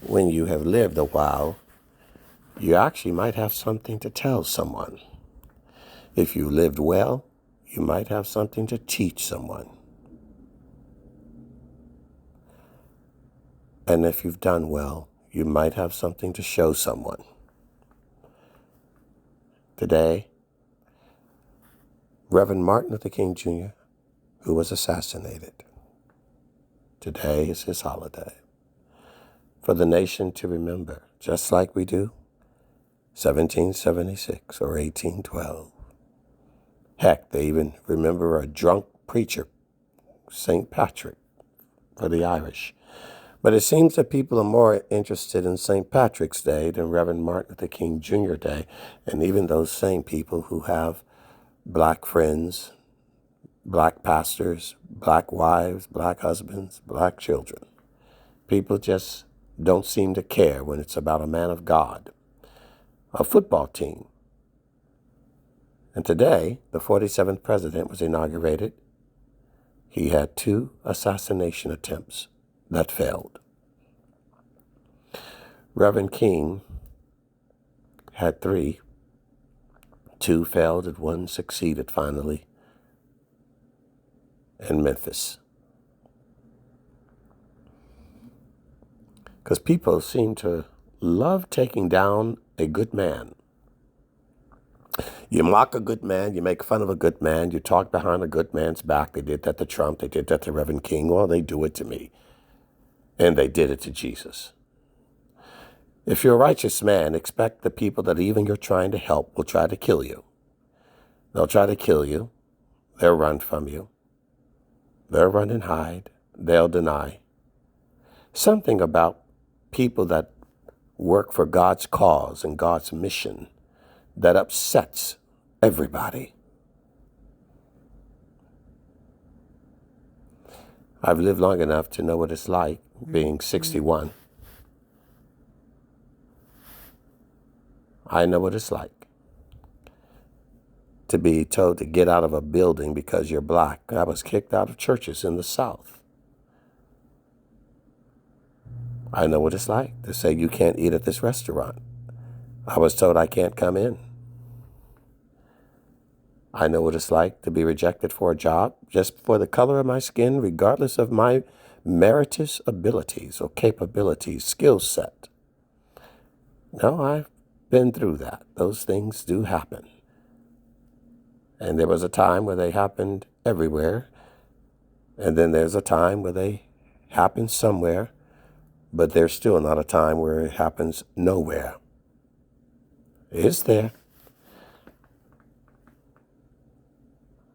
when you have lived a while, you actually might have something to tell someone. If you lived well, you might have something to teach someone. And if you've done well, you might have something to show someone. Today, Reverend Martin Luther King Jr., who was assassinated. Today is his holiday. For the nation to remember, just like we do 1776 or 1812. Heck, they even remember a drunk preacher, St. Patrick, for the Irish. But it seems that people are more interested in St. Patrick's Day than Reverend Martin Luther King Jr. Day, and even those same people who have black friends, black pastors, black wives, black husbands, black children. People just don't seem to care when it's about a man of God, a football team. And today, the 47th president was inaugurated. He had 2 assassination attempts that failed. Reverend King had 3. 2 failed and 1 succeeded finally in Memphis. Because people seem to love taking down a good man. You mock a good man, you make fun of a good man, you talk behind a good man's back. They did that to Trump, they did that to Reverend King. Well, they do it to me. And they did it to Jesus. If you're a righteous man, expect the people that even you're trying to help will try to kill you. They'll try to kill you. They'll run from you. They'll run and hide. They'll deny. Something about people that work for God's cause and God's mission that upsets everybody. I've lived long enough to know what it's like being 61. I know what it's like to be told to get out of a building because you're black. I was kicked out of churches in the South. I know what it's like to say you can't eat at this restaurant. I was told I can't come in. I know what it's like to be rejected for a job just for the color of my skin, regardless of my meritorious abilities or capabilities, skill set. No, I've been through that. Those things do happen. And there was a time where they happened everywhere. And then there's a time where they happen somewhere, but there's still not a time where it happens nowhere. It's there.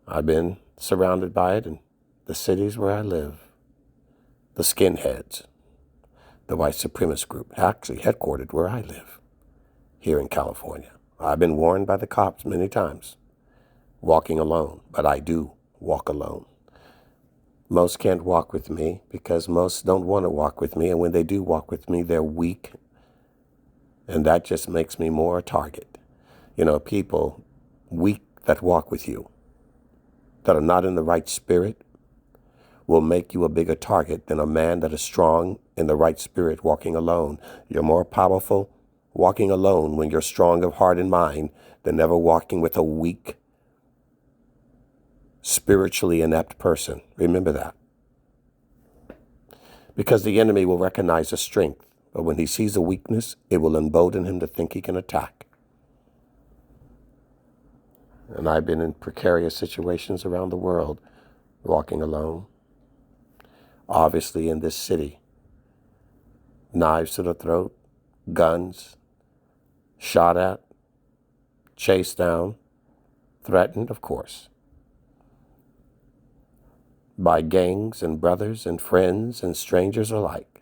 I've been surrounded by it in the cities where I live. The skinheads, the white supremacist group, actually headquartered where I live, here in California. I've been warned by the cops many times, walking alone, but I do walk alone. Most can't walk with me because most don't want to walk with me, and when they do walk with me, they're weak, and that just makes me more a target. You know, people weak that walk with you, that are not in the right spirit, will make you a bigger target than a man that is strong in the right spirit walking alone. You're more powerful walking alone when you're strong of heart and mind than ever walking with a weak, spiritually inept person. Remember that. Because the enemy will recognize a strength, but when he sees a weakness, it will embolden him to think he can attack. And I've been in precarious situations around the world, walking alone. Obviously in this city, knives to the throat, guns, shot at, chased down, threatened, of course, by gangs and brothers and friends and strangers alike.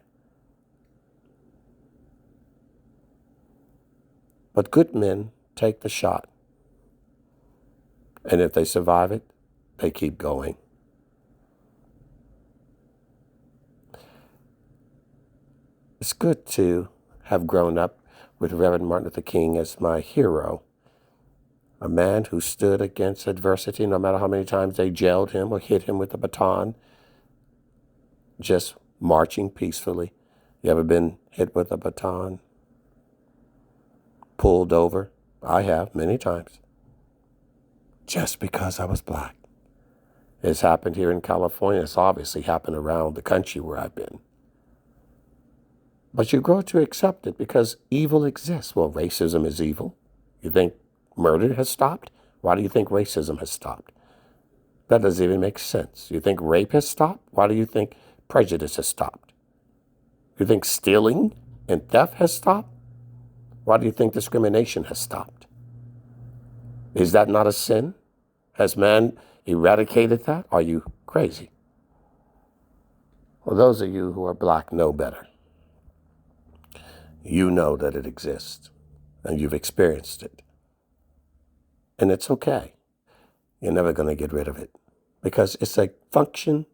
But good men take the shot. And if they survive it, they keep going. It's good to have grown up with Reverend Martin Luther King as my hero, a man who stood against adversity no matter how many times they jailed him or hit him with a baton, just marching peacefully You ever been hit with a baton? Pulled over? I have, many times. Just because I was black. It's happened here in California. It's obviously happened around the country where I've been. But you grow to accept it because evil exists. Well, racism is evil. You think murder has stopped? Why do you think racism has stopped? That doesn't even make sense. You think rape has stopped? Why do you think prejudice has stopped? You think stealing and theft has stopped? Why do you think discrimination has stopped? Is that not a sin? Has man eradicated that? Are you crazy? Well, those of you who are black know better. You know that it exists, and you've experienced it. And it's okay. You're never going to get rid of it because it's a function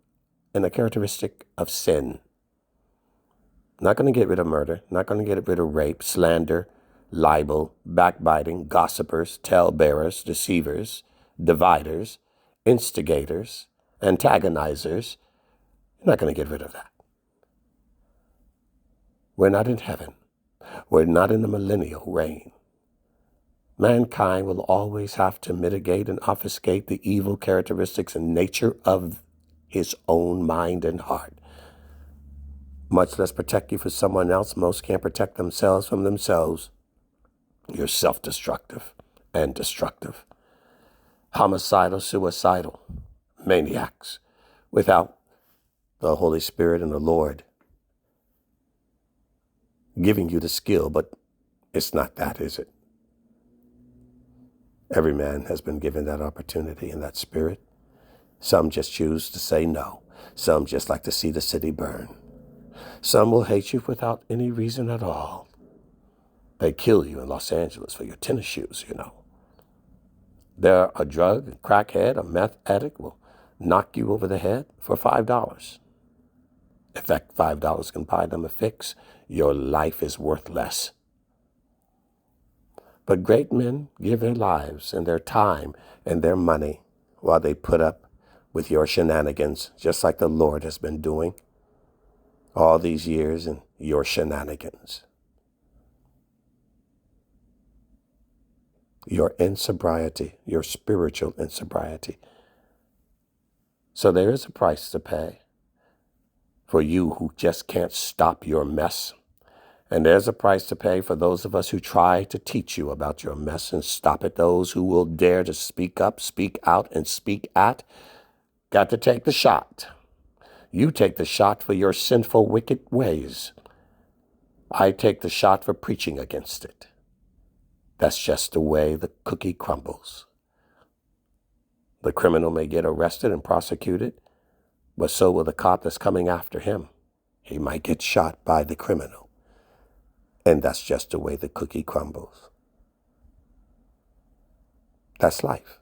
and a characteristic of sin. Not going to get rid of murder, not going to get rid of rape, slander, libel, backbiting, gossipers, talebearers, deceivers, dividers, instigators, antagonizers. You're not going to get rid of that. We're not in heaven. We're not in the millennial reign. Mankind will always have to mitigate and obfuscate the evil characteristics and nature of his own mind and heart. Much less protect you for someone else. Most can't protect themselves from themselves. You're self-destructive and destructive. Homicidal, suicidal, maniacs without the Holy Spirit and the Lord giving you the skill, but it's not that, is it? Every man has been given that opportunity and that spirit. Some just choose to say no. Some just like to see the city burn. Some will hate you without any reason at all. They kill you in Los Angeles for your tennis shoes, you know. There, a drug, a crackhead, a meth addict will knock you over the head for $5. If that $5 can buy them a fix, your life is worth less. But great men give their lives and their time and their money while they put up with your shenanigans, just like the Lord has been doing all these years in your shenanigans. Your insobriety, your spiritual insobriety. So there is a price to pay for you who just can't stop your mess. And there's a price to pay for those of us who try to teach you about your mess and stop it. Those who will dare to speak up, speak out, and speak at, got to take the shot. You take the shot for your sinful, wicked ways. I take the shot for preaching against it. That's just the way the cookie crumbles. The criminal may get arrested and prosecuted, but so will the cop that's coming after him. He might get shot by the criminal. And that's just the way the cookie crumbles. That's life.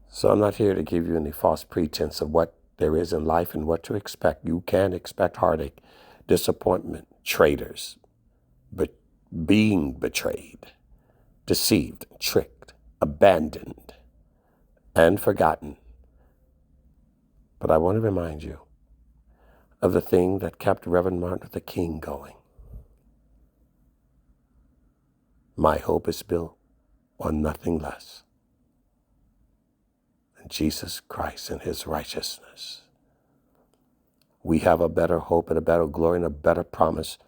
So I'm not here to give you any false pretense of what there is in life and what to expect. You can expect heartache, disappointment, traitors, but being betrayed, deceived, tricked, abandoned, and forgotten. But I want to remind you of the thing that kept Reverend Martin Luther King going. My hope is built on nothing less than Jesus Christ and his righteousness. We have a better hope and a better glory and a better promise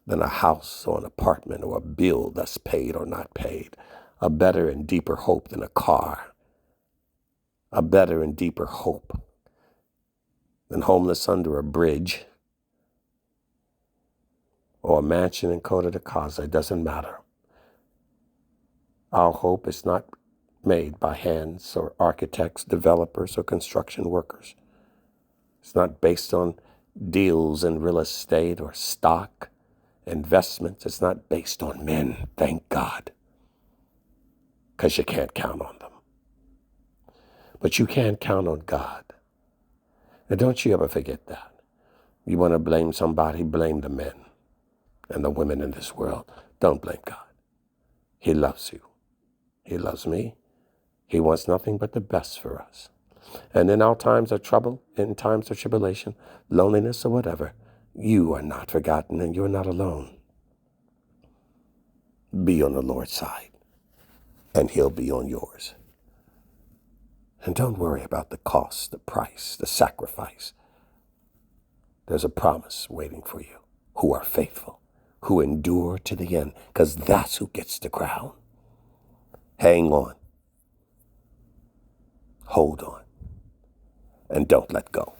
than a house or an apartment or a bill that's paid or not paid. A better and deeper hope than a car. A better and deeper hope than homeless under a bridge or a mansion in Costa de Casa. It doesn't matter. Our hope is not made by hands or architects, developers, or construction workers. It's not based on deals in real estate or stock investments. It's not based on men, thank God, because you can't count on them. But you can count on God. And don't you ever forget that. You want to blame somebody, blame the men and the women in this world. Don't blame God. He loves you. He loves me. He wants nothing but the best for us. And in our times of trouble, in times of tribulation, loneliness, or whatever, You are not forgotten and you're not alone. Be on the Lord's side, and he'll be on yours. And don't worry about the cost, the price, the sacrifice. There's a promise waiting for you, who are faithful, who endure to the end, because that's who gets the crown. Hang on. Hold on. And don't let go.